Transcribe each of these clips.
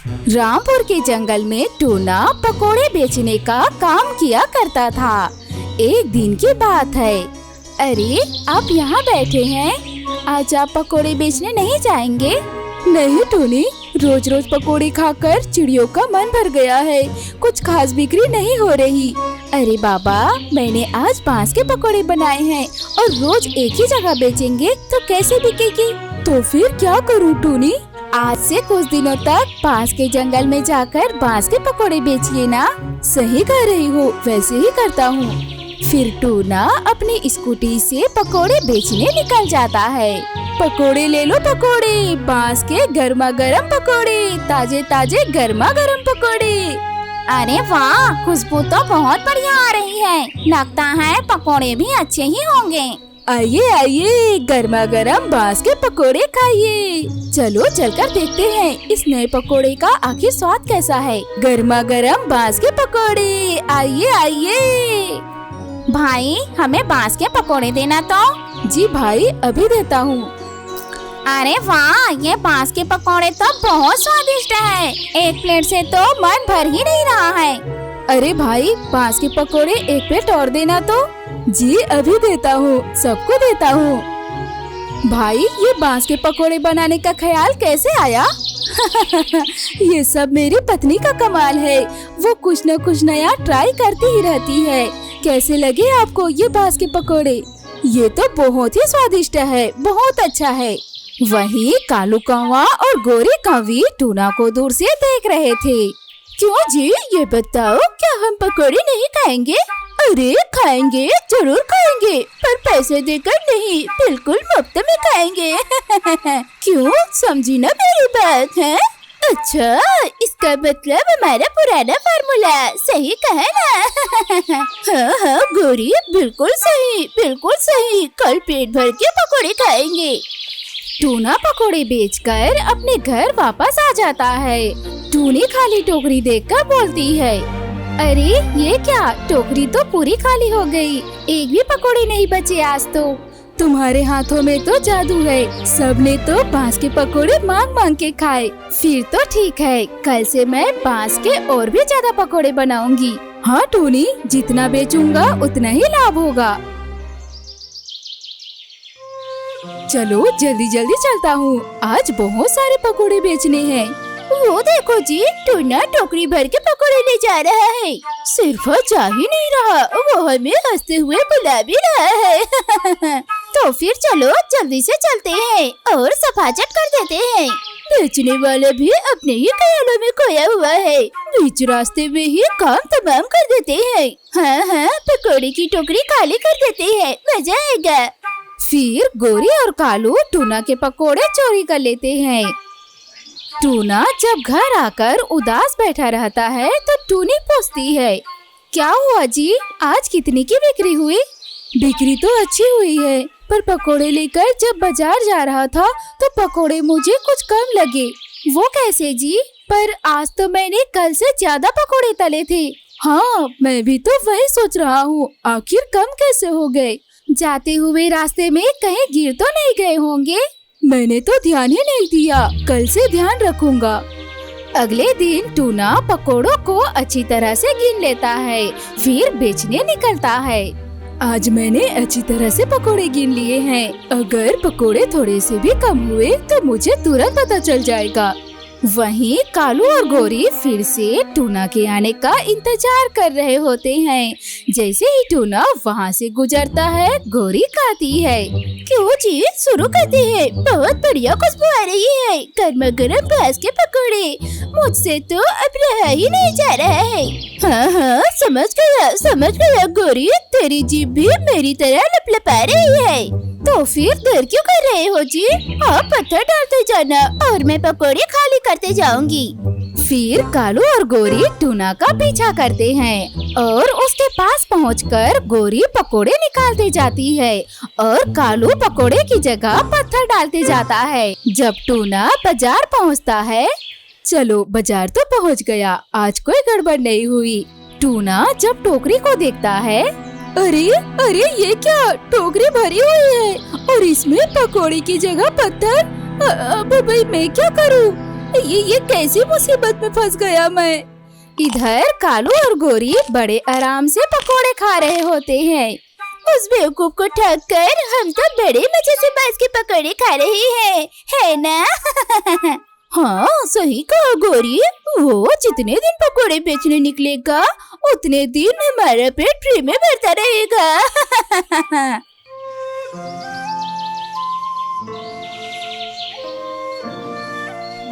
रामपुर के जंगल में टूना पकोड़े बेचने का काम किया करता था। एक दिन की बात है। अरे, आप यहाँ बैठे हैं, आज आप पकोड़े बेचने नहीं जाएंगे? नहीं टूनी, रोज रोज पकोड़े खाकर चिड़ियों का मन भर गया है, कुछ खास बिक्री नहीं हो रही। अरे बाबा, मैंने आज बांस के पकोड़े बनाए हैं और रोज एक ही जगह बेचेंगे तो कैसे बिकेगी? तो फिर क्या करूँ टूनी? आज से कुछ दिनों तक पास के जंगल में जाकर बांस के पकोड़े बेचिए ना। सही कह रही हो, वैसे ही करता हूँ। फिर टूना अपनी स्कूटी से पकोड़े बेचने निकल जाता है। पकोड़े ले लो पकोड़े, बांस के गर्मा गर्म पकोड़े, ताजे ताजे गर्मा गर्म पकोड़े। अरे वाह, खुशबू तो बहुत बढ़िया आ रही है, लगता है पकोड़े भी अच्छे ही होंगे। आइए आइए, गर्मा गर्म बांस के पकोड़े खाइए। चलो चलकर देखते हैं इस नए पकोड़े का आखिर स्वाद कैसा है। गर्मा गर्म बांस के पकोड़े, आइए आइए। भाई, हमें बांस के पकोड़े देना तो। जी भाई, अभी देता हूँ। अरे वाह, ये बांस के पकोड़े तो बहुत स्वादिष्ट है, एक प्लेट से तो मन भर ही नहीं रहा है। अरे भाई, बांस के पकोड़े एक प्लेट और देना तो। जी अभी देता हूँ, सबको देता हूँ। भाई, ये बांस के पकोड़े बनाने का ख्याल कैसे आया? ये सब मेरी पत्नी का कमाल है, वो कुछ न कुछ नया ट्राई करती ही रहती है। कैसे लगे आपको ये बांस के पकोड़े? ये तो बहुत ही स्वादिष्ट है, बहुत अच्छा है। वहीं कालू कौवा और गोरी कौवी टूना को दूर से देख रहे थे। क्यों जी, ये बताओ, क्या हम पकोड़े नहीं खाएंगे? अरे खाएंगे, जरूर खाएंगे, पर पैसे देकर नहीं, बिल्कुल मुफ्त में खाएंगे। क्यों, समझी ना मेरी बात है? अच्छा, इसका मतलब हमारा पुराना फार्मूला, सही कहा ना? हाँ हाँ गोरी, बिल्कुल सही, बिल्कुल सही, कल पेट भर के पकोड़े खाएंगे। टूना पकोड़े बेचकर अपने घर वापस आ जाता है। टूनी खाली टोकरी देखकर बोलती है, अरे ये क्या, टोकरी तो पूरी खाली हो गई, एक भी पकोड़े नहीं बचे आज तो। तुम्हारे हाथों में तो जादू है, सबने तो बांस के पकोड़े मांग मांग के खाए। फिर तो ठीक है, कल से मैं बांस के और भी ज्यादा पकोड़े बनाऊंगी। हाँ टूनी, जितना बेचूंगा उतना ही लाभ होगा। चलो जल्दी जल्दी चलता हूँ, आज बहुत सारे पकोड़े बेचने हैं। वो देखो जी, टूना टोकरी भर के पकोड़े ले जा रहा है। सिर्फ जा ही नहीं रहा, वो हमें हंसते हुए बुला भी रहा है। तो फिर चलो जल्दी से चलते हैं और सफाचट कर देते हैं। बेचने वाला भी अपने ही ख्यालों में खोया हुआ है, बीच रास्ते में ही काम तमाम कर देते हैं। हाँ हाँ, पकोड़े की टोकरी खाली कर देते हैं, मजा आएगा। फिर गोरी और कालू टूना के पकोड़े चोरी कर लेते हैं। टूना जब घर आकर उदास बैठा रहता है तो टूनी पूछती है, क्या हुआ जी, आज कितनी की बिक्री हुई? बिक्री तो अच्छी हुई है, पर पकोड़े लेकर जब बाजार जा रहा था तो पकोड़े मुझे कुछ कम लगे। वो कैसे जी? पर आज तो मैंने कल से ज्यादा पकोड़े तले थे। हाँ, मैं भी तो वही सोच रहा हूँ, आखिर कम कैसे हो गए? जाते हुए रास्ते में कहीं गिर तो नहीं गए होंगे? मैंने तो ध्यान ही नहीं दिया, कल से ध्यान रखूंगा। अगले दिन टूना पकोड़ों को अच्छी तरह से गिन लेता है, फिर बेचने निकलता है। आज मैंने अच्छी तरह से पकोड़े गिन लिए हैं, अगर पकोड़े थोड़े से भी कम हुए तो मुझे तुरंत पता चल जाएगा। वहीं कालू और गोरी फिर से टूना के आने का इंतजार कर रहे होते हैं। जैसे ही टूना वहाँ से गुजरता है, गोरी कहती है, क्यों जी, शुरू करते हैं, बहुत बढ़िया खुशबू आ रही है, गर्मा गर्म बांस के पकोड़े, मुझसे तो अब रहा ही नहीं जा रहा है। हाँ हाँ, समझ गया गोरी, तेरी जीभ भी मेरी तरह लपलपा रही है। तो फिर देर क्यों कर रहे हो जी? आप पत्थर डालते जाना और मैं पकोड़े खाली करते जाऊंगी। फिर कालू और गोरी टूना का पीछा करते हैं और उसके पास पहुंचकर गोरी पकोड़े निकालते जाती है और कालू पकोड़े की जगह पत्थर डालते जाता है। जब टूना बाजार पहुंचता है, चलो बाजार तो पहुंच गया, आज कोई गड़बड़ नहीं हुई। टूना जब टोकरी को देखता है, अरे अरे ये क्या, टोकरी भरी हुई है और इसमें पकोड़े की जगह पत्थर। अब भाई मैं क्या करूं? ये कैसी मुसीबत में फंस गया मैं। इधर कालू और गोरी बड़े आराम से पकोड़े खा रहे होते हैं। उस बेवकूफ को ठग कर हम तो बड़े मजे से बांस के पकोड़े खा रहे हैं, है ना? हाँ सही कहा गोरी, वो जितने दिन पकोड़े बेचने निकलेगा उतने दिन हमारा पेट फ्री में भरता रहेगा।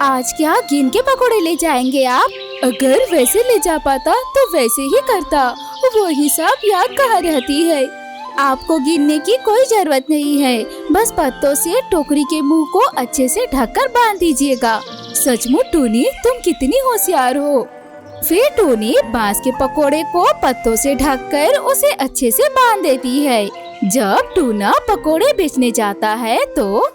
आज क्या गिन के पकोड़े ले जाएंगे आप? अगर वैसे ले जा पाता तो वैसे ही करता, वो हिसाब याद कहाँ रहती है। आपको गिनने की कोई जरूरत नहीं है, बस पत्तों से टोकरी के मुंह को अच्छे से ढककर बांध दीजिएगा। सचमुच टूनी तुम कितनी होशियार हो। फिर टूनी बांस के पकोड़े को पत्तों से ढककर उसे अच्छे से बांध देती है। जब टूना पकोड़े बेचने जाता है तो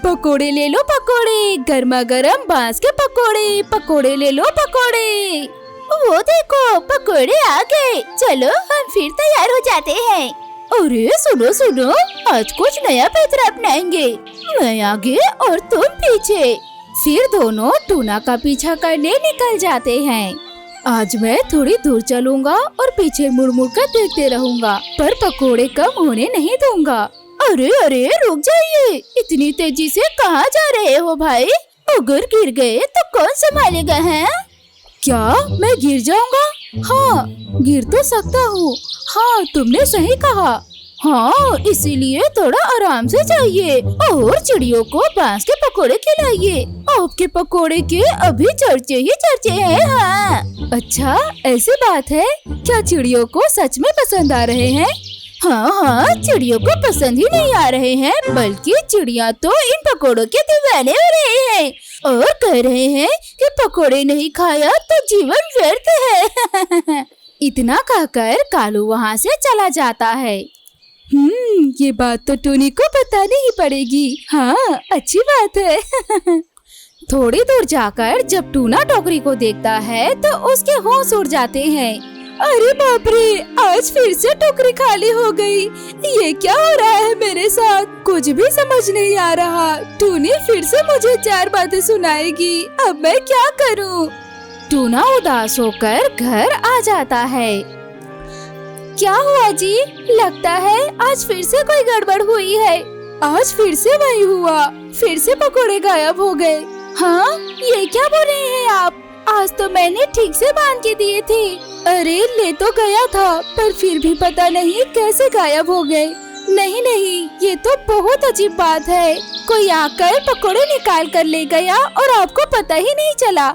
पकोड़े ले लो पकोड़े, गर्मा गर्म बांस के पकोड़े, पकोड़े ले लो पकोड़े। वो देखो पकोड़े आ गए, चलो हम फिर तैयार हो जाते हैं। अरे सुनो सुनो, आज कुछ नया पैतरा अपनाएंगे, मैं आगे और तुम पीछे। फिर दोनों टूना का पीछा करने निकल जाते हैं। आज मैं थोड़ी दूर चलूंगा और पीछे मुड़ मुड़ कर देखते रहूंगा, पर पकोड़े कम होने नहीं दूंगा। अरे अरे रुक जाइए, इतनी तेजी से कहाँ जा रहे हो भाई? अगर गिर गए तो कौन संभालेगा है? क्या मैं गिर जाऊंगा? हाँ गिर तो सकता हूँ। हाँ तुमने सही कहा। हाँ इसीलिए थोड़ा आराम से जाइए और चिड़ियों को बांस के पकोड़े खिलाइए। आपके पकोड़े के अभी चर्चे ही चर्चे हैं। हाँ अच्छा ऐसी बात है क्या? चिड़ियों को सच में पसंद आ रहे हैं? हाँ हाँ चिड़ियों को पसंद ही नहीं आ रहे हैं, बल्कि चिड़िया तो इन पकोड़ों के दीवाने हो रहे हैं और कह रहे हैं कि पकोड़े नहीं खाया तो जीवन व्यर्थ है। इतना कहकर कालू वहाँ से चला जाता है। ये बात तो टूनी को बतानी ही पड़ेगी। हाँ अच्छी बात है। थोड़ी दूर जाकर जब टूना टोकरी को देखता है तो उसके होश उड़ जाते हैं। अरे बाप रे, आज फिर से टोकरी खाली हो गई। ये क्या हो रहा है मेरे साथ? कुछ भी समझ नहीं आ रहा। टूनी फिर से मुझे 4 बातें सुनाएगी, अब मैं क्या करूं? टूना उदास होकर घर आ जाता है। क्या हुआ जी? लगता है आज फिर से कोई गड़बड़ हुई है। आज फिर से वही हुआ, फिर से पकोड़े गायब हो गए। हाँ ये क्या बोल रहे हैं आप? आज तो मैंने ठीक से बांध के दिए थे। अरे ले तो गया था, पर फिर भी पता नहीं कैसे गायब हो गए। नहीं नहीं, ये तो बहुत अजीब बात है। कोई आकर पकोड़े निकाल कर ले गया और आपको पता ही नहीं चला।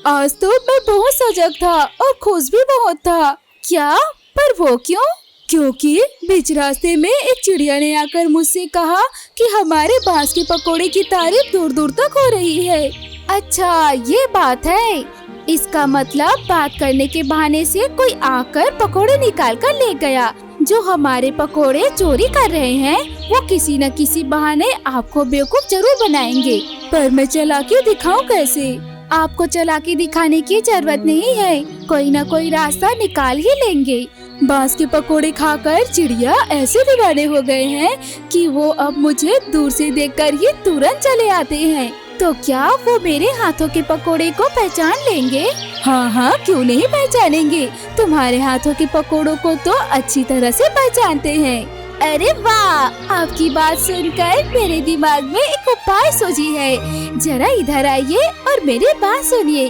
आज तो मैं बहुत सजग था और खुश भी बहुत था। क्या? पर वो क्यों? क्योंकि बीच रास्ते में एक चिड़िया ने आकर मुझसे कहा कि हमारे बांस के पकोड़े की तारीफ दूर दूर तक हो रही है। अच्छा ये बात है। इसका मतलब बात करने के बहाने से कोई आकर पकोड़े निकाल कर ले गया। जो हमारे पकोड़े चोरी कर रहे हैं वो किसी न किसी बहाने आपको बेवकूफ जरूर बनाएंगे। पर मैं चालाकी दिखाऊं कैसे? आपको चालाकी दिखाने की जरूरत नहीं है, कोई न कोई रास्ता निकाल ही लेंगे। बांस के पकोड़े खाकर चिड़िया ऐसे दीवाने हो गए हैं कि वो अब मुझे दूर से देखकर ही तुरंत चले आते हैं। तो क्या वो मेरे हाथों के पकोड़े को पहचान लेंगे? हाँ हाँ क्यों नहीं पहचानेंगे, तुम्हारे हाथों के पकोड़ों को तो अच्छी तरह से पहचानते हैं। अरे वाह, आपकी बात सुनकर मेरे दिमाग में एक उपाय सूझी है। जरा इधर आइए और मेरी बात सुनिए।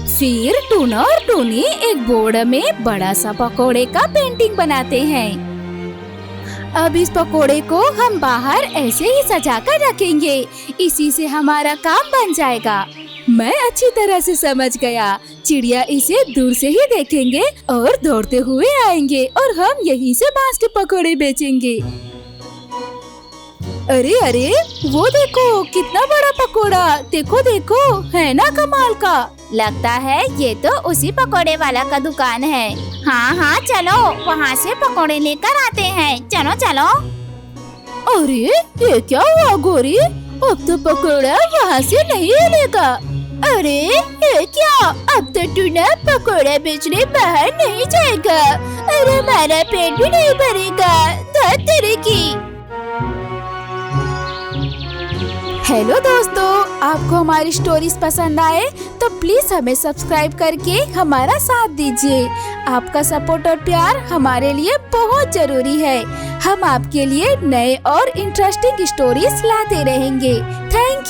फिर टूना और टूनी एक बोर्ड में बड़ा सा पकोड़े का पेंटिंग बनाते हैं। अब इस पकोड़े को हम बाहर ऐसे ही सजा कर रखेंगे, इसी से हमारा काम बन जाएगा। मैं अच्छी तरह से समझ गया। चिड़िया इसे दूर से ही देखेंगे और दौड़ते हुए आएंगे और हम यहीं से बांस के पकोड़े बेचेंगे। अरे अरे वो देखो कितना बड़ा पकोड़ा, देखो देखो, है ना कमाल का। लगता है ये तो उसी पकोड़े वाला का दुकान है। हाँ हाँ चलो वहाँ से पकोड़े लेकर आते हैं, चलो चलो। अरे ये क्या हुआ गोरी? अब तो पकोड़ा वहाँ से नहीं मिलेगा। अरे ये क्या, अब तो टूना पकोड़ा बेचने बाहर नहीं जाएगा। अरे हमारा पेट भी नहीं भरेगा। धत तेरे की। हेलो दोस्तों, आपको हमारी स्टोरीज पसंद आए तो प्लीज हमें सब्सक्राइब करके हमारा साथ दीजिए। आपका सपोर्ट और प्यार हमारे लिए बहुत जरूरी है। हम आपके लिए नए और इंटरेस्टिंग स्टोरीज लाते रहेंगे। थैंक